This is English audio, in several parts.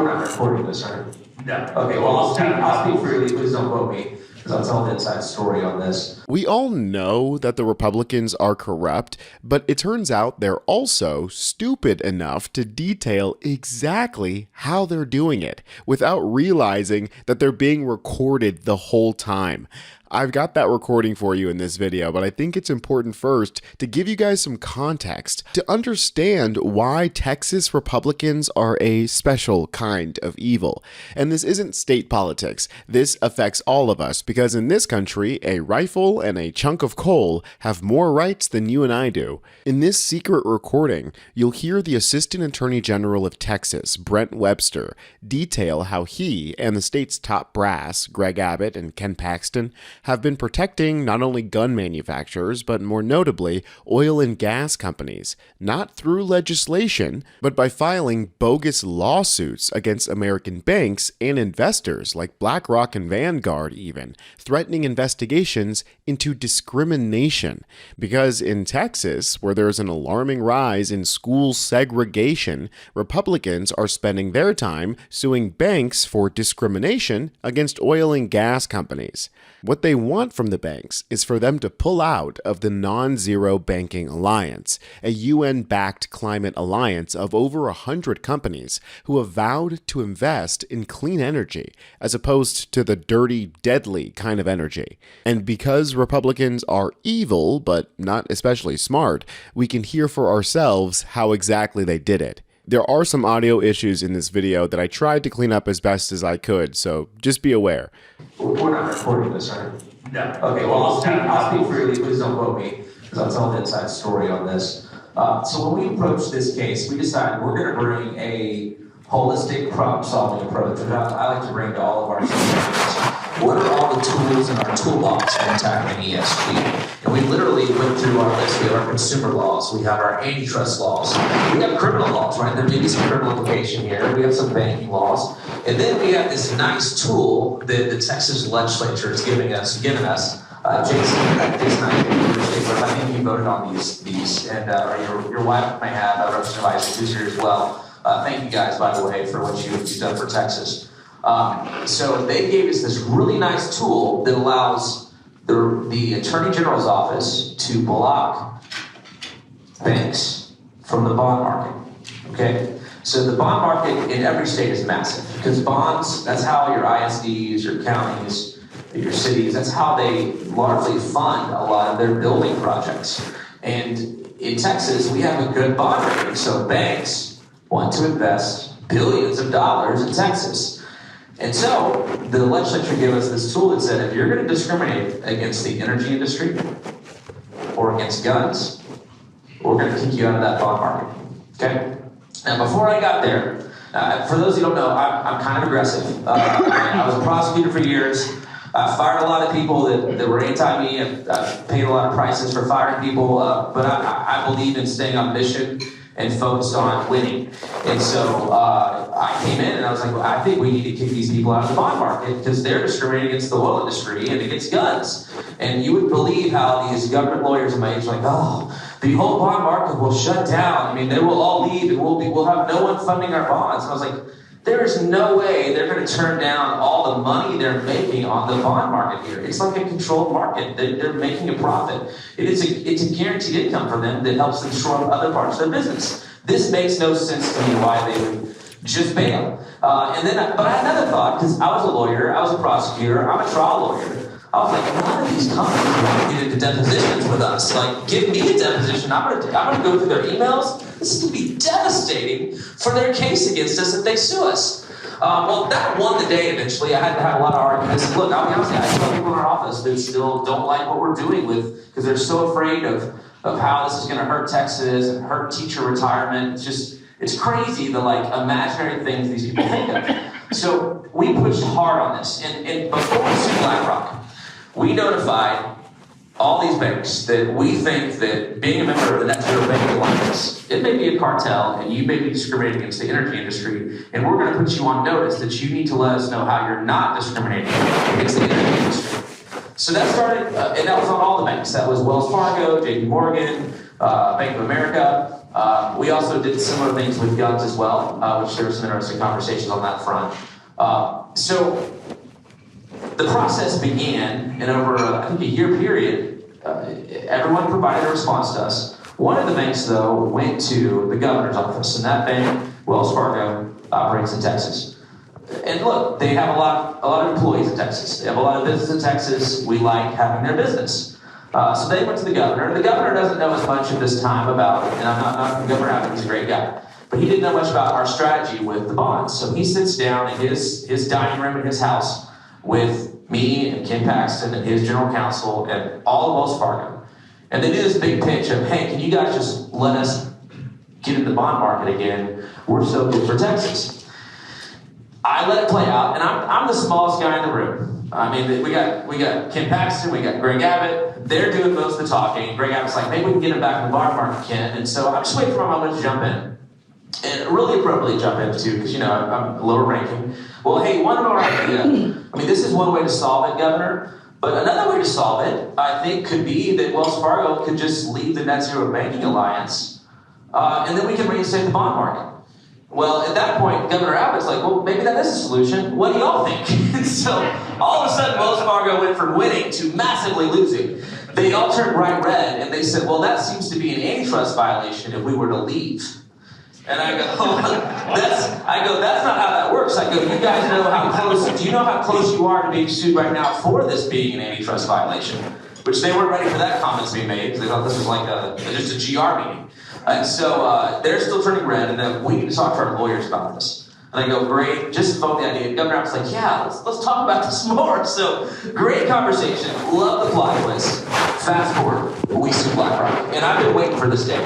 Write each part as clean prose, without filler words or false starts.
we're not recording this, right? No. Okay, well, I'll speak freely. Please don't quote me, because I'll tell the inside story on this. We all know that the Republicans are corrupt, but it turns out they're also stupid enough to detail exactly how they're doing it without realizing that they're being recorded the whole time. I've got that recording for you in this video, but I think it's important first to give you guys some context to understand why Texas Republicans are a special kind of evil. And this isn't state politics. This affects all of us because in this country, a rifle and a chunk of coal have more rights than you and I do. In this secret recording, you'll hear the Assistant Attorney General of Texas, Brent Webster, detail how he and the state's top brass, Greg Abbott and Ken Paxton, have been protecting not only gun manufacturers, but more notably, oil and gas companies, not through legislation, but by filing bogus lawsuits against American banks and investors like BlackRock and Vanguard even, threatening investigations into discrimination. Because in Texas, where there's an alarming rise in school segregation, Republicans are spending their time suing banks for discrimination against oil and gas companies. What they want from the banks is for them to pull out of the Non-Zero Banking Alliance, a UN-backed climate alliance of over 100 companies who have vowed to invest in clean energy as opposed to the dirty, deadly kind of energy. And because Republicans are evil, but not especially smart, we can hear for ourselves how exactly they did it. There are some audio issues in this video that I tried to clean up as best as I could, so just be aware. We're not recording this, right? No. Okay, well, I'll speak freely. Please don't quote me, because I'll tell the inside story on this. So when we approached this case, we decided we're going to bring a holistic problem-solving approach, which I like to bring to all of our solutions. What are all the tools in our toolbox for attacking ESG? And we literally went through our list. We have our consumer laws, we have our antitrust laws, we have criminal laws, right? There may be some criminal implication here. We have some banking laws. And then we have this nice tool that the Texas legislature is giving us. Jason, I think you voted on these, and your wife may have, Representative Isaac, who's here as well. Thank you guys, by the way, for what you've done for Texas. So they gave us this really nice tool that allows the Attorney General's office to block banks from the bond market, okay? So the bond market in every state is massive because bonds, that's how your ISDs, your counties, your cities, that's how they largely fund a lot of their building projects. And in Texas, we have a good bond rating, so banks want to invest billions of dollars in Texas. And so the legislature gave us this tool that said if you're going to discriminate against the energy industry or against guns, we're going to kick you out of that bond market, okay? Now, before I got there, for those who don't know, I'm kind of aggressive. I was a prosecutor for years. I fired a lot of people that were anti-me. I've paid a lot of prices for firing people, but I believe in staying on mission and focused on winning. And so I came in and I was like, well, I think we need to kick these people out of the bond market because they're discriminating against the oil industry and against guns. And you would believe how these government lawyers in my age are like, oh, the whole bond market will shut down. I mean, they will all leave and we'll have no one funding our bonds. And I was like, there is no way they're going to turn down all the money they're making on the bond market here. It's like a controlled market. They're making a profit. It's a guaranteed income for them that helps them shore up other parts of their business. This makes no sense to me why they would just bail. But I had another thought, because I was a lawyer, I was a prosecutor, I'm a trial lawyer. I was like, none of these companies want to get into depositions with us. Like, give me a deposition. I'm gonna go through their emails. This is gonna be devastating for their case against us if they sue us. Well, that won the day eventually. I had to have a lot of arguments. Look, I'll be honest with you, I tell people in our office that still don't like what we're doing because they're so afraid of how this is gonna hurt Texas and hurt teacher retirement. It's crazy the imaginary things these people think of. So we pushed hard on this. And before we sued BlackRock, we notified all these banks that we think that being a member of the Net Zero Banking Alliance, it may be a cartel and you may be discriminating against the energy industry, and we're going to put you on notice that you need to let us know how you're not discriminating against the energy industry. So that started, and that was on all the banks. That was Wells Fargo, JP Morgan, Bank of America. We also did similar things with guns as well, which there were some interesting conversations on that front. So the process began, and over I think a year period, everyone provided a response to us. One of the banks, though, went to the governor's office, and that bank, Wells Fargo, operates in Texas. And look, they have a lot of employees in Texas. They have a lot of business in Texas. We like having their business. So they went to the governor. The governor doesn't know as much at this time about, and I'm not knocking Governor Abbott, he's a great guy, but he didn't know much about our strategy with the bonds. So he sits down in his dining room in his house with me and Ken Paxton and his general counsel and all of Wells Fargo. And they do this big pitch of, hey, can you guys just let us get in the bond market again? We're so good for Texas. I let it play out, and I'm the smallest guy in the room. I mean, we got Ken Paxton, we got Greg Abbott. They're doing most of the talking. Greg Abbott's like, maybe we can get him back in the bond market, Ken. And so I'm just waiting for my moment to jump in. And really appropriately jump in, too, because, I'm lower ranking. Well, hey, one more idea. I mean, this is one way to solve it, Governor. But another way to solve it, I think, could be that Wells Fargo could just leave the Net Zero Banking Alliance, and then we can reinstate the bond market. Well, at that point, Governor Abbott's like, well, maybe that is a solution. What do y'all think? And so all of a sudden, Wells Fargo went from winning to massively losing. They all turned bright red, and they said, well, that seems to be an antitrust violation if we were to leave. And I go, that's not how that works. I go, you guys know how close, do you know how close you are to being sued right now for this being an antitrust violation? Which they weren't ready for that comment to be made, because they thought this was like just a GR meeting. And so they're still turning red, and then we need to talk to our lawyers about this. And I go, great, just vote the idea. Governor Abbott's like, yeah, let's talk about this more. So great conversation, love the plot twist. Fast forward, we sue BlackRock. And I've been waiting for this day.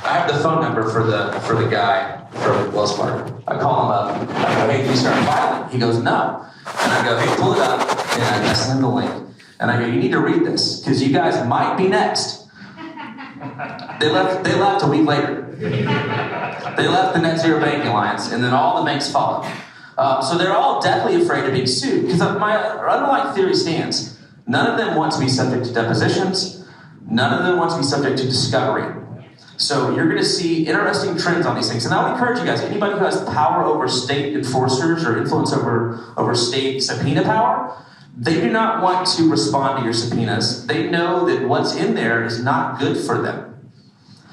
I have the phone number for the guy from Wells Fargo. I call him up, I go, hey, can you start filing? He goes, no. And I go, hey, pull it up, and I send him the link. And I go, you need to read this, because you guys might be next. They left a week later. They left the Net Zero Banking Alliance, and then all the banks followed. So they're all deathly afraid of being sued, because my underlying theory stands. None of them want to be subject to depositions. None of them want to be subject to discovery. So you're going to see interesting trends on these things. And I would encourage you guys, anybody who has power over state enforcers or influence over state subpoena power, they do not want to respond to your subpoenas. They know that what's in there is not good for them.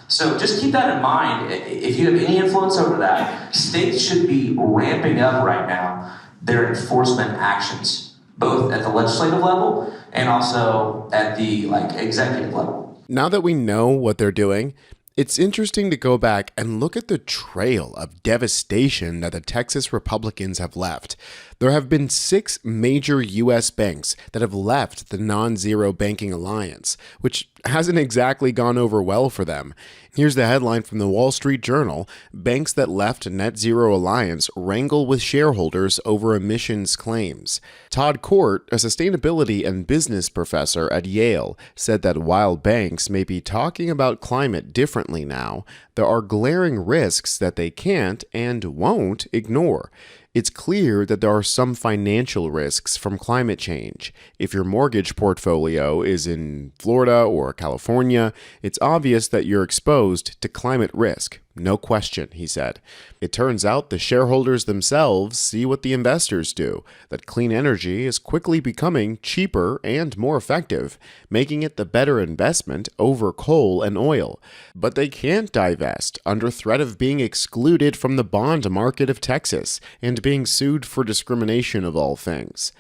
So just keep that in mind. If you have any influence over that, states should be ramping up right now their enforcement actions, both at the legislative level and also at the executive level. Now that we know what they're doing, it's interesting to go back and look at the trail of devastation that the Texas Republicans have left. There have been 6 major U.S. banks that have left the non-zero banking alliance, which hasn't exactly gone over well for them. Here's the headline from the Wall Street Journal: banks that left Net Zero Alliance wrangle with shareholders over emissions claims. Todd Court, a sustainability and business professor at Yale, said that while banks may be talking about climate differently now, there are glaring risks that they can't and won't ignore. It's clear that there are some financial risks from climate change. If your mortgage portfolio is in Florida or California, it's obvious that you're exposed to climate risk. No question, he said. It turns out the shareholders themselves see what the investors do, that clean energy is quickly becoming cheaper and more effective, making it the better investment over coal and oil. But they can't divest under threat of being excluded from the bond market of Texas and being sued for discrimination of all things.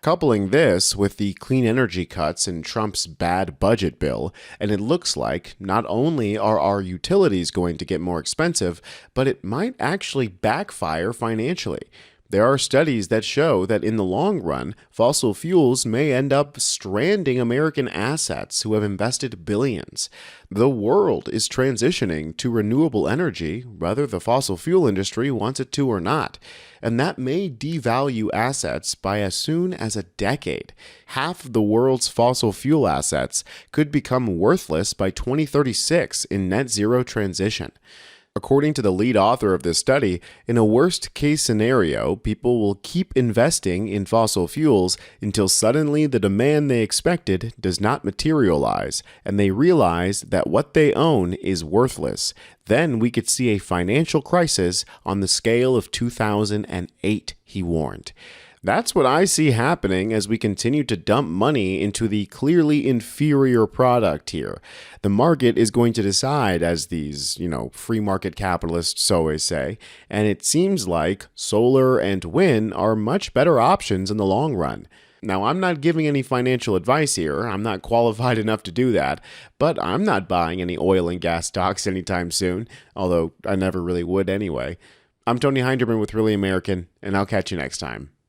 Coupling this with the clean energy cuts in Trump's bad budget bill, and it looks like not only are our utilities going to get more expensive, but it might actually backfire financially. There are studies that show that in the long run, fossil fuels may end up stranding American assets who have invested billions. The world is transitioning to renewable energy, whether the fossil fuel industry wants it to or not, and that may devalue assets by as soon as a decade. Half of the world's fossil fuel assets could become worthless by 2036 in net zero transition. According to the lead author of this study, in a worst case scenario, people will keep investing in fossil fuels until suddenly the demand they expected does not materialize, and they realize that what they own is worthless. Then we could see a financial crisis on the scale of 2008, he warned. That's what I see happening as we continue to dump money into the clearly inferior product here. The market is going to decide, as these, free market capitalists always say, and it seems like solar and wind are much better options in the long run. Now, I'm not giving any financial advice here. I'm not qualified enough to do that, but I'm not buying any oil and gas stocks anytime soon, although I never really would anyway. I'm Tony Hinderman with Really American, and I'll catch you next time.